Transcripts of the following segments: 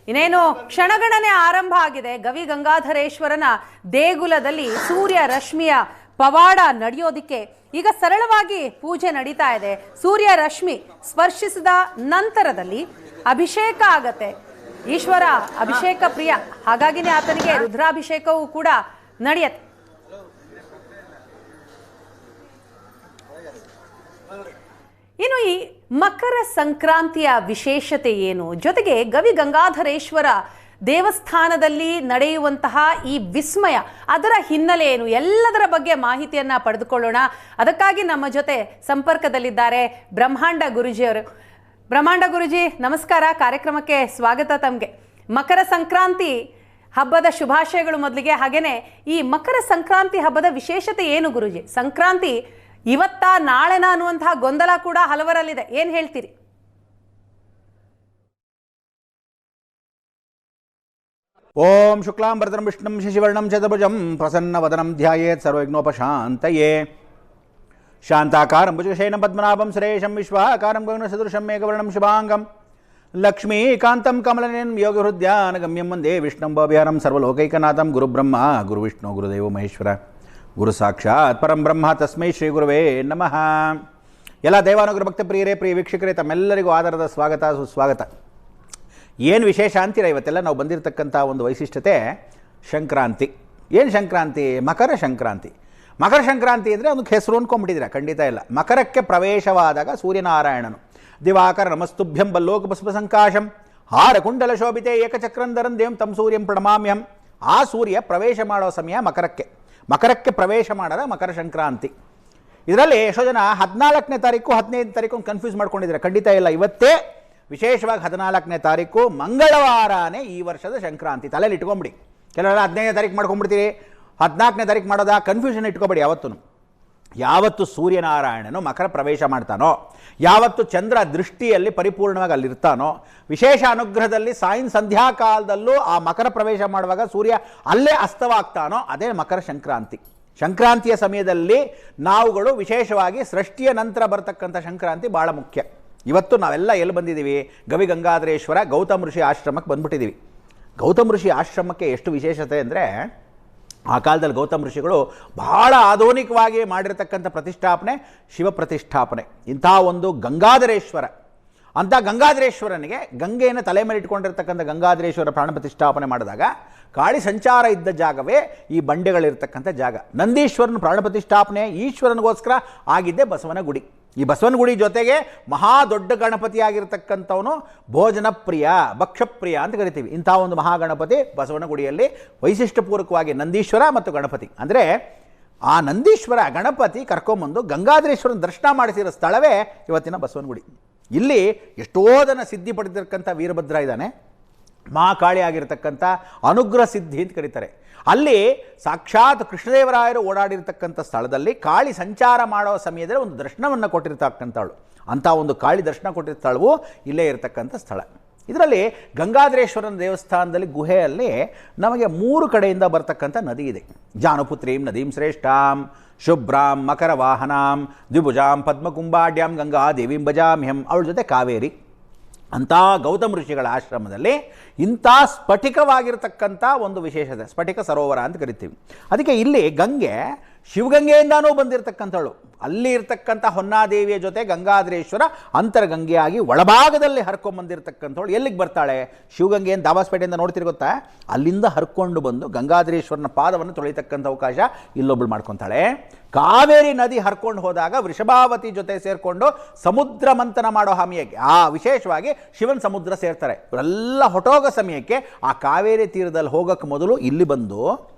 ಇನ್ನೇನು ಕ್ಷಣಗಣನೆ ಆರಂಭ ಆಗಿದೆ. ಗವಿ ಗಂಗಾಧರೇಶ್ವರನ ದೇಗುಲದಲ್ಲಿ ಸೂರ್ಯ ರಶ್ಮಿಯ ಪವಾಡ ನಡೆಯೋದಿಕ್ಕೆ ಈಗ ಸರಳವಾಗಿ ಪೂಜೆ ನಡೀತಾ ಇದೆ. ಸೂರ್ಯ ರಶ್ಮಿ ಸ್ಪರ್ಶಿಸಿದ ನಂತರದಲ್ಲಿ ಅಭಿಷೇಕ ಆಗತ್ತೆ. ಈಶ್ವರ ಅಭಿಷೇಕ ಪ್ರಿಯ, ಹಾಗಾಗಿನೇ ಆತನಿಗೆ ರುದ್ರಾಭಿಷೇಕವೂ ಕೂಡ ನಡೆಯುತ್ತೆ. ಇನ್ನು ಈ ಮಕರ ಸಂಕ್ರಾಂತಿಯ ವಿಶೇಷತೆ ಏನು, ಜೊತೆಗೆ ಗವಿ ಗಂಗಾಧರೇಶ್ವರ ದೇವಸ್ಥಾನದಲ್ಲಿ ನಡೆಯುವಂತಹ ಈ ವಿಸ್ಮಯ, ಅದರ ಹಿನ್ನೆಲೆ ಏನು, ಎಲ್ಲದರ ಬಗ್ಗೆ ಮಾಹಿತಿಯನ್ನ ಪಡೆದುಕೊಳ್ಳೋಣ. ಅದಕ್ಕಾಗಿ ನಮ್ಮ ಜೊತೆ ಸಂಪರ್ಕದಲ್ಲಿದ್ದಾರೆ ಬ್ರಹ್ಮಾಂಡ ಗುರುಜಿಯವರು. ಬ್ರಹ್ಮಾಂಡ ಗುರುಜಿ ನಮಸ್ಕಾರ, ಕಾರ್ಯಕ್ರಮಕ್ಕೆ ಸ್ವಾಗತ. ತಮಗೆ ಮಕರ ಸಂಕ್ರಾಂತಿ ಹಬ್ಬದ ಶುಭಾಶಯಗಳು ಮೊದಲಿಗೆ. ಹಾಗೇನೆ ಈ ಮಕರ ಸಂಕ್ರಾಂತಿ ಹಬ್ಬದ ವಿಶೇಷತೆ ಏನು ಗುರುಜಿ? ಸಂಕ್ರಾಂತಿ ಇವತ್ತ ನಾಳೆನ ಅನ್ನುವಂತಹ ಗೊಂದಲ ಕೂಡ ಹಲವರಲ್ಲಿದೆ, ಏನ್ ಹೇಳ್ತೀರಿ? ಓಂ ಶುಕ್ಲಾಂಬರಧರಂ ವಿಷ್ಣುಂ ಶಶಿವರ್ಣಂ ಚತುರ್ಭುಜಂ ಪ್ರಸನ್ನವದನಂ ಧ್ಯಾಯೇತ್ ಸರ್ವವಿಘ್ನೋಪಶಾಂತಯೇ. ಶಾಂತಾಕಾರಂ ಭುಜಗಶಯನಂ ಪದ್ಮನಾಭಂ ಸುರೇಶಂ ವಿಶ್ವಾಕಾರಂ ಗಗನಸದೃಶಂ ಮೇಘವರ್ಣಂ ಶುಭಾಂಗಂ ಲಕ್ಷ್ಮೀಕಾಂತಂ ಕಮಲನಯನಂ ಯೋಗಹೃದ್ಯಾನಗಮ್ಯಂ ವಂದೇ ವಿಷ್ಣುಂ ಭವ್ಯಹರಂ ಸರ್ವಲೋಕೈಕನಾಥಂ ಗುರುಬ್ರಹ್ಮ ಗುರುವಿಷ್ಣು ಗುರುದೇವೋ ಮಹೇಶ್ವರ ಗುರು ಸಾಕ್ಷಾತ್ ಪರಂ ಬ್ರಹ್ಮ ತಸ್ಮೈ ಶ್ರೀ ಗುರುವೇ ನಮಃ. ಎಲ್ಲ ದೇವಾನುಗ್ರ ಭಕ್ತ ಪ್ರಿಯರೇ, ಪ್ರಿಯ ವೀಕ್ಷಕರೇ, ತಮ್ಮೆಲ್ಲರಿಗೂ ಆಧಾರದ ಸ್ವಾಗತ ಸುಸ್ವಾಗತ. ಏನು ವಿಶೇಷ ಅಂತೀರ? ಇವತ್ತೆಲ್ಲ ನಾವು ಬಂದಿರತಕ್ಕಂಥ ಒಂದು ವೈಶಿಷ್ಟ್ಯತೆ ಸಂಕ್ರಾಂತಿ. ಏನು ಸಂಕ್ರಾಂತಿ? ಮಕರ ಸಂಕ್ರಾಂತಿ. ಮಕರ ಸಂಕ್ರಾಂತಿ ಅಂದರೆ ಅದಕ್ಕೆ ಹೆಸರು ಅಂದ್ಕೊಂಡ್ಬಿಟ್ಟಿದ್ದೀರಾ? ಖಂಡಿತ ಇಲ್ಲ. ಮಕರಕ್ಕೆ ಪ್ರವೇಶವಾದಾಗ ಸೂರ್ಯನಾರಾಯಣನು ದಿವಾಕರ ನಮಸ್ತುಭ್ಯಂ ಬಲ್ಲೋಕಪುಷ್ಪ ಸಂಕಾಶಂ ಹಾರ ಕುಂಡಲ ಶೋಭಿತೆ ಏಕಚಕ್ರಂಧರಂ ದೇವಂ ತಂ ಸೂರ್ಯಂ ಪ್ರಣಮಾಮ್ಯಹಂ. ಆ ಸೂರ್ಯ ಪ್ರವೇಶ ಮಾಡೋ ಸಮಯ ಮಕರಕ್ಕೆ ಪ್ರವೇಶ ಮಾಡೋದ ಮಕರ ಸಂಕ್ರಾಂತಿ. ಇದರಲ್ಲಿ ಎಷ್ಟೋ ಜನ 14ನೇ ತಾರೀಕು 15ನೇ ತಾರೀಕು ಕನ್ಫ್ಯೂಸ್ ಮಾಡ್ಕೊಂಡಿದ್ದಾರೆ. ಖಂಡಿತ ಇಲ್ಲ. ಇವತ್ತೇ ವಿಶೇಷವಾಗಿ 14ನೇ ತಾರೀಕು ಮಂಗಳವಾರನೇ ಈ ವರ್ಷದ ಸಂಕ್ರಾಂತಿ. ತಲೆಯಲ್ಲಿ ಇಟ್ಕೊಂಬಿಡಿ. ಕೆಲವೆಲ್ಲ 15ನೇ ತಾರೀಕು ಮಾಡ್ಕೊಂಡ್ಬಿಡ್ತೀರಿ, 14ನೇ ತಾರೀಕು ಮಾಡೋದ ಕನ್ಫ್ಯೂಷನ್ ಇಟ್ಕೊಬೇಡಿ. ಯಾವತ್ತು ಸೂರ್ಯನಾರಾಯಣನು ಮಕರ ಪ್ರವೇಶ ಮಾಡ್ತಾನೋ, ಯಾವತ್ತು ಚಂದ್ರ ದೃಷ್ಟಿಯಲ್ಲಿ ಪರಿಪೂರ್ಣವಾಗಿ ಅಲ್ಲಿರ್ತಾನೋ, ವಿಶೇಷ ಅನುಗ್ರಹದಲ್ಲಿ ಸಂಧ್ಯಾಕಾಲದಲ್ಲೂ ಆ ಮಕರ ಪ್ರವೇಶ ಮಾಡುವಾಗ ಸೂರ್ಯ ಅಲ್ಲೇ ಅಸ್ತವಾಗ್ತಾನೋ, ಅದೇ ಮಕರ ಸಂಕ್ರಾಂತಿ. ಸಂಕ್ರಾಂತಿಯ ಸಮಯದಲ್ಲಿ ನಾವುಗಳು ವಿಶೇಷವಾಗಿ ಸೃಷ್ಟಿಯ ನಂತರ ಬರ್ತಕ್ಕಂಥ ಸಂಕ್ರಾಂತಿ ಭಾಳ ಮುಖ್ಯ. ಇವತ್ತು ನಾವೆಲ್ಲ ಎಲ್ಲಿ ಬಂದಿದ್ದೀವಿ? ಗವಿ ಗಂಗಾಧರೇಶ್ವರ ಗೌತಮ ಋಷಿ ಆಶ್ರಮಕ್ಕೆ ಬಂದ್ಬಿಟ್ಟಿದ್ದೀವಿ. ಗೌತಮ ಋಷಿ ಆಶ್ರಮಕ್ಕೆ ಎಷ್ಟು ವಿಶೇಷತೆ ಅಂದರೆ, ಆ ಕಾಲದಲ್ಲಿ ಗೌತಮ ಋಷಿಗಳು ಬಹಳ ಆಧುನಿಕವಾಗಿ ಮಾಡಿರ್ತಕ್ಕಂಥ ಪ್ರತಿಷ್ಠಾಪನೆ ಶಿವ ಪ್ರತಿಷ್ಠಾಪನೆ. ಇಂಥ ಒಂದು ಗಂಗಾಧರೇಶ್ವರ, ಅಂಥ ಗಂಗಾಧರೇಶ್ವರನಿಗೆ ಗಂಗೆಯನ್ನು ತಲೆ ಮೇಲೆ ಇಟ್ಕೊಂಡಿರ್ತಕ್ಕಂಥ ಗಂಗಾಧರೇಶ್ವರ ಪ್ರಾಣ ಪ್ರತಿಷ್ಠಾಪನೆ ಮಾಡಿದಾಗ ಕಾಳಿ ಸಂಚಾರ ಇದ್ದ ಜಾಗವೇ ಈ ಬಂಡೆಗಳಿರ್ತಕ್ಕಂಥ ಜಾಗ. ನಂದೀಶ್ವರನ ಪ್ರಾಣ ಪ್ರತಿಷ್ಠಾಪನೆ ಈಶ್ವರನಿಗೋಸ್ಕರ ಆಗಿದ್ದೇ ಬಸವನ ಗುಡಿ. ಈ ಬಸವನ ಗುಡಿ ಜೊತೆಗೆ ಮಹಾ ದೊಡ್ಡ ಗಣಪತಿಯಾಗಿರ್ತಕ್ಕಂಥವನು ಭೋಜನ ಪ್ರಿಯ, ಭಕ್ಷಪ್ರಿಯ ಅಂತ ಕರಿತೀವಿ. ಇಂಥ ಒಂದು ಮಹಾಗಣಪತಿ ಬಸವನ ಗುಡಿಯಲ್ಲಿ ವೈಶಿಷ್ಟ್ಯಪೂರ್ವಕವಾಗಿ ನಂದೀಶ್ವರ ಮತ್ತು ಗಣಪತಿ ಅಂದರೆ, ಆ ನಂದೀಶ್ವರ ಗಣಪತಿ ಕರ್ಕೊಂಬಂದು ಗಂಗಾಧರೇಶ್ವರನ ದರ್ಶನ ಮಾಡಿಸಿರೋ ಸ್ಥಳವೇ ಇವತ್ತಿನ ಬಸವನ ಗುಡಿ. ಇಲ್ಲಿ ಎಷ್ಟೋ ಜನ ಸಿದ್ಧಿ ಪಡೆದಿರ್ತಕ್ಕಂಥ ವೀರಭದ್ರ ಇದ್ದಾನೆ. ಮಹಾಕಾಳಿ ಆಗಿರ್ತಕ್ಕಂಥ ಅನುಗ್ರಹ ಸಿದ್ಧಿ ಅಂತ ಕರೀತಾರೆ. ಅಲ್ಲಿ ಸಾಕ್ಷಾತ್ ಕೃಷ್ಣದೇವರಾಯರು ಓಡಾಡಿರ್ತಕ್ಕಂಥ ಸ್ಥಳದಲ್ಲಿ ಕಾಳಿ ಸಂಚಾರ ಮಾಡೋ ಸಮಯದಲ್ಲಿ ಒಂದು ದರ್ಶನವನ್ನು ಕೊಟ್ಟಿರ್ತಕ್ಕಂಥವಳು. ಅಂಥ ಒಂದು ಕಾಳಿ ದರ್ಶನ ಕೊಟ್ಟಿರೋ ಸ್ಥಳವು ಇಲ್ಲೇ ಇರತಕ್ಕಂಥ ಸ್ಥಳ. ಇದರಲ್ಲಿ ಗಂಗಾಧರೇಶ್ವರನ ದೇವಸ್ಥಾನದಲ್ಲಿ ಗುಹೆಯಲ್ಲಿ ನಮಗೆ 3 ಕಡೆಯಿಂದ ಬರ್ತಕ್ಕಂಥ ನದಿ ಇದೆ. ಜಾನುಪುತ್ರೀಂ ನದೀಂ ಶ್ರೇಷ್ಠಾಂ ಶುಭ್ರಾಂ ಮಕರ ವಾಹನಾಂ ದ್ವಿಭುಜಾಂ ಪದ್ಮಕುಂಭಾಢ್ಯಾಂ ಗಂಗಾ ದೇವೀಂ ಭಜಾಮ್ಯಹಂ. ಅವಳ ಜೊತೆ ಕಾವೇರಿ. ಅಂಥ ಗೌತಮ ಋಷಿಗಳ ಆಶ್ರಮದಲ್ಲಿ ಇಂಥ ಸ್ಫಟಿಕವಾಗಿರ್ತಕ್ಕಂಥ ಒಂದು ವಿಶೇಷತೆ, ಸ್ಫಟಿಕ ಸರೋವರ ಅಂತ ಕರಿತೀವಿ. ಅದಕ್ಕೆ ಇಲ್ಲಿ ಗಂಗೆ ಶಿವಗಂಗೆಯಿಂದಾನೂ ಬಂದಿರತಕ್ಕಂಥವಳು. ಅಲ್ಲಿ ಇರ್ತಕ್ಕಂಥ ಹೊನ್ನಾದೇವಿಯ ಜೊತೆ ಗಂಗಾಧರೇಶ್ವರ ಅಂತರ್ಗಂಗೆಯಾಗಿ ಒಳಭಾಗದಲ್ಲಿ ಹರ್ಕೊಂಡ್ಬಂದಿರತಕ್ಕಂಥವಳು. ಎಲ್ಲಿಗೆ ಬರ್ತಾಳೆ? ಶಿವಗಂಗೆಯನ್ನು ದಾಬಾಸ್ಪೇಟೆಯಿಂದ ನೋಡ್ತಿರ್ ಗೊತ್ತಾ? ಅಲ್ಲಿಂದ ಹರ್ಕೊಂಡು ಬಂದು ಗಂಗಾಧರೇಶ್ವರನ ಪಾದವನ್ನು ತೊಳಿತಕ್ಕಂಥ ಅವಕಾಶ ಇಲ್ಲೊಬ್ಬಳು ಮಾಡ್ಕೊತಾಳೆ. ಕಾವೇರಿ ನದಿ ಹರ್ಕೊಂಡು ಹೋದಾಗ ವೃಷಭಾವತಿ ಜೊತೆ ಸೇರಿಕೊಂಡು ಸಮುದ್ರ ಮಂಥನ ಮಾಡೋ ಸಮಯಕ್ಕೆ ಆ ವಿಶೇಷವಾಗಿ ಶಿವನ್ ಸಮುದ್ರ ಸೇರ್ತಾರೆ. ಇವರೆಲ್ಲ ಹೊಟ್ಟೋಗೋ ಸಮಯಕ್ಕೆ ಆ ಕಾವೇರಿ ತೀರದಲ್ಲಿ ಹೋಗೋಕ್ಕೆ ಮೊದಲು ಇಲ್ಲಿ ಬಂದು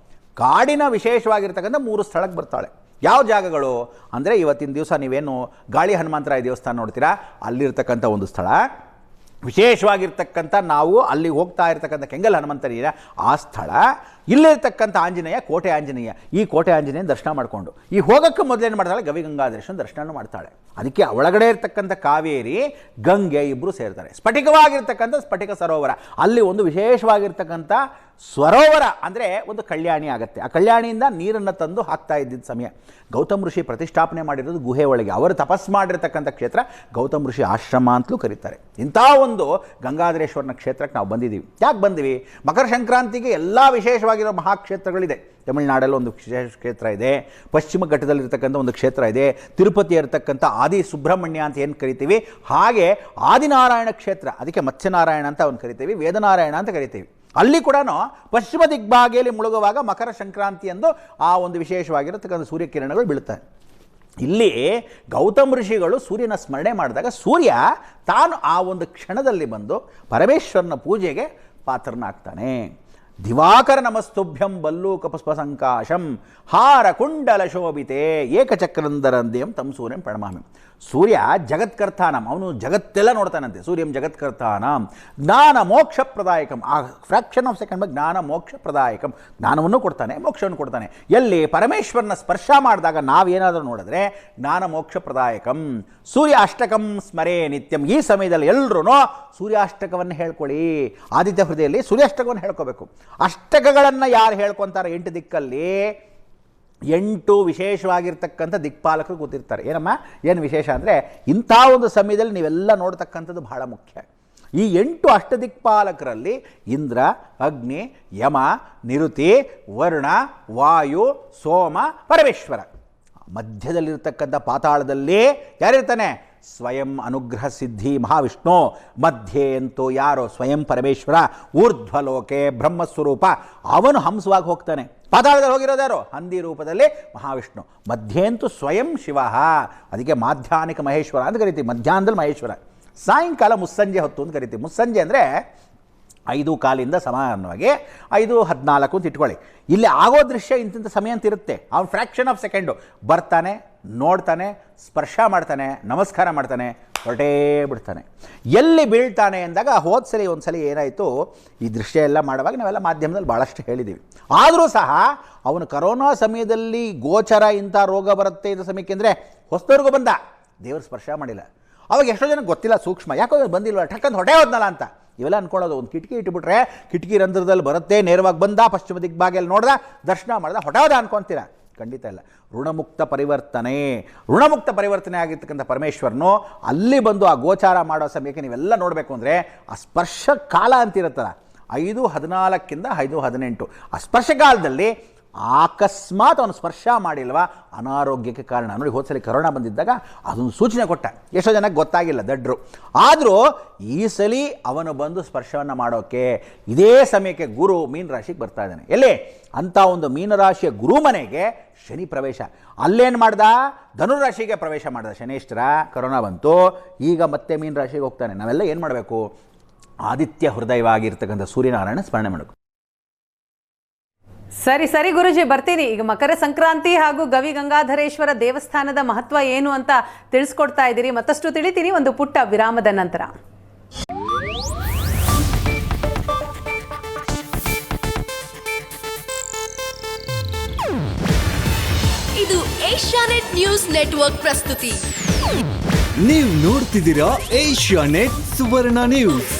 ಕಾಡಿನ ವಿಶೇಷವಾಗಿರ್ತಕ್ಕಂಥ 3 ಸ್ಥಳಕ್ಕೆ ಬರ್ತಾಳೆ. ಯಾವ ಜಾಗಗಳು ಅಂದರೆ, ಇವತ್ತಿನ ದಿವಸ ನೀವೇನು ಗಾಳಿ ಹನುಮಂತರಾಯ ದೇವಸ್ಥಾನ ನೋಡ್ತೀರಾ, ಅಲ್ಲಿರ್ತಕ್ಕಂಥ ಒಂದು ಸ್ಥಳ. ವಿಶೇಷವಾಗಿರ್ತಕ್ಕಂಥ ನಾವು ಅಲ್ಲಿಗೆ ಹೋಗ್ತಾ ಇರ್ತಕ್ಕಂಥ ಕೆಂಗಲ್ ಹನುಮಂತರಿಯ ಆ ಸ್ಥಳ. ಇಲ್ಲಿರ್ತಕ್ಕಂಥ ಆಂಜನೇಯ ಕೋಟೆ ಆಂಜನೇಯ. ಈ ಕೋಟೆ ಆಂಜನೇಯನ ದರ್ಶನ ಮಾಡಿಕೊಂಡು ಈ ಹೋಗೋಕ್ಕೆ ಮೊದಲೇನು ಮಾಡ್ತಾಳೆ? ಗವಿ ಗಂಗಾಧರೇಶ್ವರನ ದರ್ಶನ ಮಾಡ್ತಾಳೆ. ಅದಕ್ಕೆ ಒಳಗಡೆ ಇರ್ತಕ್ಕಂಥ ಕಾವೇರಿ ಗಂಗೆ ಇಬ್ಬರು ಸೇರ್ತಾರೆ. ಸ್ಫಟಿಕವಾಗಿರ್ತಕ್ಕಂಥ ಸ್ಫಟಿಕ ಸರೋವರ. ಅಲ್ಲಿ ಒಂದು ವಿಶೇಷವಾಗಿರ್ತಕ್ಕಂಥ ಸರೋವರ ಅಂದರೆ ಒಂದು ಕಲ್ಯಾಣಿ ಆಗುತ್ತೆ. ಆ ಕಲ್ಯಾಣಿಯಿಂದ ನೀರನ್ನು ತಂದು ಹಾಕ್ತಾ ಇದ್ದಿದ್ದ ಸಮಯ. ಗೌತಮ್ ಋಷಿ ಪ್ರತಿಷ್ಠಾಪನೆ ಮಾಡಿರೋದು ಗುಹೆ ಒಳಗೆ. ಅವರು ತಪಸ್ ಮಾಡಿರ್ತಕ್ಕಂಥ ಕ್ಷೇತ್ರ ಗೌತಮ್ ಋಷಿ ಆಶ್ರಮ ಅಂತಲೂ ಕರೀತಾರೆ. ಇಂಥ ಒಂದು ಗಂಗಾಧರೇಶ್ವರನ ಕ್ಷೇತ್ರಕ್ಕೆ ನಾವು ಬಂದಿದ್ದೀವಿ. ಯಾಕೆ ಬಂದಿವಿ? ಮಕರ ಸಂಕ್ರಾಂತಿಗೆ ಎಲ್ಲ ವಿಶೇಷವಾಗಿರೋ ಮಹಾಕ್ಷೇತ್ರಗಳಿದೆ. ತಮಿಳುನಾಡಲ್ಲಿ ಒಂದು ವಿಶೇಷ ಕ್ಷೇತ್ರ ಇದೆ, ಪಶ್ಚಿಮ ಘಟ್ಟದಲ್ಲಿರ್ತಕ್ಕಂಥ ಒಂದು ಕ್ಷೇತ್ರ ಇದೆ, ತಿರುಪತಿ ಇರತಕ್ಕಂಥ ಆದಿ ಸುಬ್ರಹ್ಮಣ್ಯ ಅಂತ ಏನು ಕರಿತೀವಿ, ಹಾಗೆ ಆದಿನಾರಾಯಣ ಕ್ಷೇತ್ರ, ಅದಕ್ಕೆ ಮತ್ಸ್ಯನಾರಾಯಣ ಅಂತ ಅವನು ಕರಿತೀವಿ, ವೇದನಾರಾಯಣ ಅಂತ ಕರಿತೀವಿ. ಅಲ್ಲಿ ಕೂಡ ಪಶ್ಚಿಮ ದಿಗ್ಭಾಗಿಯಲ್ಲಿ ಮುಳುಗುವಾಗ ಮಕರ ಸಂಕ್ರಾಂತಿಯಂದು ಆ ಒಂದು ವಿಶೇಷವಾಗಿರತಕ್ಕಂಥ ಸೂರ್ಯಕಿರಣಗಳು ಬೀಳುತ್ತವೆ. ಇಲ್ಲಿ ಗೌತಮ್ ಋಷಿಗಳು ಸೂರ್ಯನ ಸ್ಮರಣೆ ಮಾಡಿದಾಗ ಸೂರ್ಯ ತಾನು ಆ ಒಂದು ಕ್ಷಣದಲ್ಲಿ ಬಂದು ಪರಮೇಶ್ವರನ ಪೂಜೆಗೆ ಪಾತ್ರನಾಗ್ತಾನೆ. ದಿವಾಕರ ನಮಸ್ತುಭ್ಯಂ ಬಲ್ಲೂಕ ಪುಷ್ಪ ಸಂಕಾಶಂ ಹಾರ ಕುಂಡಲ ಶೋಭಿತೆ ಏಕಚಕ್ರಂದರಂದ್ಯಂ ತಂ ಸೂರ್ಯಂ ಪ್ರಣಮಾಮಿ. ಸೂರ್ಯ ಜಗತ್ಕರ್ತಾನಂ, ಅವನು ಜಗತ್ತೆಲ್ಲ ನೋಡ್ತಾನಂತೆ. ಸೂರ್ಯಂ ಜಗತ್ಕರ್ತಾನಂ ಜ್ಞಾನ ಮೋಕ್ಷ ಪ್ರದಾಯಕಂ. ಆ ಫ್ರಾಕ್ಷನ್ ಆಫ್ ಸೆಕೆಂಡ್ ಜ್ಞಾನ ಮೋಕ್ಷ ಪ್ರದಾಯಕಂ, ಜ್ಞಾನವನ್ನು ಕೊಡ್ತಾನೆ, ಮೋಕ್ಷವನ್ನು ಕೊಡ್ತಾನೆ. ಎಲ್ಲಿ ಪರಮೇಶ್ವರನ ಸ್ಪರ್ಶ ಮಾಡಿದಾಗ ನಾವೇನಾದರೂ ನೋಡಿದ್ರೆ ಜ್ಞಾನ ಮೋಕ್ಷ ಪ್ರದಾಯಕಂ. ಸೂರ್ಯ ಅಷ್ಟಕಂ ಸ್ಮರೇ ನಿತ್ಯಂ. ಈ ಸಮಯದಲ್ಲಿ ಎಲ್ಲರೂ ಸೂರ್ಯಾಷ್ಟಕವನ್ನು ಹೇಳ್ಕೊಳ್ಳಿ. ಆದಿತ್ಯ ಹೃದಯದಲ್ಲಿ ಸೂರ್ಯಾಷ್ಟಕವನ್ನು ಹೇಳ್ಕೋಬೇಕು. ಅಷ್ಟಕಗಳನ್ನು ಯಾರು ಹೇಳ್ಕೊತಾರೆ 8 ದಿಕ್ಕಲ್ಲಿ 8 ವಿಶೇಷವಾಗಿರ್ತಕ್ಕಂಥ ದಿಕ್ಪಾಲಕರು ಕೂತಿರ್ತಾರೆ. ಏನಮ್ಮ ಏನು ವಿಶೇಷ ಅಂದರೆ ಇಂಥ ಒಂದು ಸಮಯದಲ್ಲಿ ನೀವೆಲ್ಲ ನೋಡ್ತಕ್ಕಂಥದ್ದು ಬಹಳ ಮುಖ್ಯ. ಈ 8 ಅಷ್ಟದಿಕ್ಪಾಲಕರಲ್ಲಿ ಇಂದ್ರ, ಅಗ್ನಿ, ಯಮ, ನಿರುತಿ, ವರುಣ, ವಾಯು, ಸೋಮ, ಪರಮೇಶ್ವರ. ಮಧ್ಯದಲ್ಲಿರ್ತಕ್ಕಂಥ ಪಾತಾಳದಲ್ಲಿ ಯಾರಿರ್ತಾನೆ? ಸ್ವಯಂ ಅನುಗ್ರಹ ಸಿದ್ಧಿ ಮಹಾವಿಷ್ಣು. ಮಧ್ಯೆ ಅಂತೂ ಯಾರೋ ಸ್ವಯಂ ಪರಮೇಶ್ವರ. ಊರ್ಧ್ವಲೋಕೆ ಬ್ರಹ್ಮಸ್ವರೂಪ, ಅವನು ಹಂಸವಾಗಿ ಹೋಗ್ತಾನೆ. ಪಾತಾಳದಲ್ಲಿ ಹೋಗಿರೋದ್ಯಾರು? ಹಂದಿ ರೂಪದಲ್ಲಿ ಮಹಾವಿಷ್ಣು. ಮಧ್ಯೆಂತೂ ಸ್ವಯಂ ಶಿವ. ಅದಕ್ಕೆ ಮಾಧ್ಯಾನಿಕ ಮಹೇಶ್ವರ ಅಂತ ಕರಿತೀವಿ. ಮಧ್ಯಾಹ್ನದಲ್ಲಿ ಮಹೇಶ್ವರ. ಸಾಯಂಕಾಲ ಮುಸ್ಸಂಜೆ ಹೊತ್ತು ಅಂತ ಕರಿತೀವಿ. ಮುಸ್ಸಂಜೆ ಅಂದರೆ 5:15 ಸಮಾನವಾಗಿ 5:14 ಅಂತ ಇಟ್ಕೊಳ್ಳಿ. ಇಲ್ಲಿ ಆಗೋ ದೃಶ್ಯ ಇಂತಿಂಥ ಸಮಯ ಅಂತ ಇರುತ್ತೆ. ಅವನು ಫ್ರ್ಯಾಕ್ಷನ್ ಆಫ್ ಸೆಕೆಂಡು ಬರ್ತಾನೆ, ನೋಡ್ತಾನೆ, ಸ್ಪರ್ಶ ಮಾಡ್ತಾನೆ, ನಮಸ್ಕಾರ ಮಾಡ್ತಾನೆ, ಹೊರಟೇ ಬಿಡ್ತಾನೆ. ಎಲ್ಲಿ ಬೀಳ್ತಾನೆ ಅಂದಾಗ ಹೋದ್ಸಲಿ ಒಂದ್ಸಲಿ ಏನಾಯಿತು, ಈ ದೃಶ್ಯ ಎಲ್ಲ ಮಾಡುವಾಗ ನಾವೆಲ್ಲ ಮಾಧ್ಯಮದಲ್ಲಿ ಭಾಳಷ್ಟು ಹೇಳಿದ್ದೀವಿ. ಆದರೂ ಸಹ ಅವನು ಕರೋನಾ ಸಮಯದಲ್ಲಿ ಗೋಚರ ಇಂಥ ರೋಗ ಬರುತ್ತೆ ಇಂಥ ಸಮಯಕ್ಕೆ ಅಂದರೆ ಹೊಸದವ್ರಿಗೂ ಬಂದ, ದೇವರು ಸ್ಪರ್ಶ ಮಾಡಿಲ್ಲ. ಅವಾಗ ಎಷ್ಟೋ ಜನಕ್ಕೆ ಗೊತ್ತಿಲ್ಲ ಸೂಕ್ಷ್ಮ, ಯಾಕೋ ಬಂದಿಲ್ವ ಟಕ್ಕಂತ ಹೊಟ್ಟೆ ಹೋದ್ನಲ್ಲ ಅಂತ ಇವೆಲ್ಲ ಅನ್ಕೊಳ್ಳೋದು. ಒಂದು ಕಿಟಕಿ ಇಟ್ಬಿಟ್ರೆ ಕಿಟಕಿ ರಂಧ್ರದಲ್ಲಿ ಬರುತ್ತೆ, ನೇರವಾಗಿ ಬಂದ, ಪಶ್ಚಿಮ ದಿಗ್ಭಾಗಿಯಲ್ಲಿ ನೋಡ್ದ, ದರ್ಶನ ಮಾಡ್ದ, ಹೊಟ್ಟೆದ ಅನ್ಕೊತೀರ? ಖಂಡಿತ ಇಲ್ಲ. ಋಣಮುಕ್ತ ಪರಿವರ್ತನೆ ಆಗಿರ್ತಕ್ಕಂಥ ಪರಮೇಶ್ವರನು ಅಲ್ಲಿ ಬಂದು ಆ ಗೋಚಾರ ಮಾಡೋ ಸಮಯಕ್ಕೆ ನೀವೆಲ್ಲ ನೋಡಬೇಕು ಅಂದರೆ ಆ ಸ್ಪರ್ಶ ಕಾಲ ಅಂತಿರುತ್ತಲ್ಲ 5:14 5:18 ಆ ಸ್ಪರ್ಶ ಕಾಲದಲ್ಲಿ ಅಕಸ್ಮಾತ್ ಅವನು ಸ್ಪರ್ಶ ಮಾಡಿಲ್ವಾ ಅನಾರೋಗ್ಯಕ್ಕೆ ಕಾರಣ. ನೋಡಿ ಹೋದ್ಸಲಿ ಕರೋನಾ ಬಂದಿದ್ದಾಗ ಅದೊಂದು ಸೂಚನೆ ಕೊಟ್ಟ, ಎಷ್ಟೋ ಜನಕ್ಕೆ ಗೊತ್ತಾಗಿಲ್ಲ ದಡ್ರು. ಆದರೂ ಈ ಸಲ ಅವನು ಬಂದು ಸ್ಪರ್ಶವನ್ನು ಮಾಡೋಕ್ಕೆ ಇದೇ ಸಮಯಕ್ಕೆ ಗುರು ಮೀನರಾಶಿಗೆ ಬರ್ತಾ ಇದ್ದಾನೆ. ಎಲ್ಲಿ ಅಂಥ ಒಂದು ಮೀನರಾಶಿಯ ಗುರು ಮನೆಗೆ ಶನಿ ಪ್ರವೇಶ. ಅಲ್ಲೇನು ಮಾಡ್ದ? ಧನುರಾಶಿಗೆ ಪ್ರವೇಶ ಮಾಡ್ದ ಶನೇಶ್ವರ. ಕರೋನಾ ಬಂತು, ಈಗ ಮತ್ತೆ ಮೀನರಾಶಿಗೆ ಹೋಗ್ತಾನೆ. ನಾವೆಲ್ಲ ಏನು ಮಾಡಬೇಕು? ಆದಿತ್ಯ ಹೃದಯವಾಗಿರ್ತಕ್ಕಂಥ ಸೂರ್ಯನಾರಾಯಣ ಸ್ಮರಣೆ ಮಾಡಬೇಕು. ಸರಿ ಗುರುಜಿ, ಬರ್ತೀನಿ. ಈಗ ಮಕರ ಸಂಕ್ರಾಂತಿ ಹಾಗೂ ಗವಿ ಗಂಗಾಧರೇಶ್ವರ ದೇವಸ್ಥಾನದ ಮಹತ್ವ ಏನು ಅಂತ ತಿಳಿಸ್ಕೊಡ್ತಾ ಇದ್ದೀರಿ. ಮತ್ತಷ್ಟು ತಿಳಿತೀನಿ ಒಂದು ಪುಟ್ಟ ವಿರಾಮದ ನಂತರ. ಇದು ಏಷ್ಯಾನೆಟ್ ನ್ಯೂಸ್ ನೆಟ್ವರ್ಕ್ ಪ್ರಸ್ತುತಿ. ನೀವು ನೋಡ್ತಿದ್ದೀರಾ ಏಷ್ಯಾನೆಟ್ ಸುವರ್ಣ ನ್ಯೂಸ್.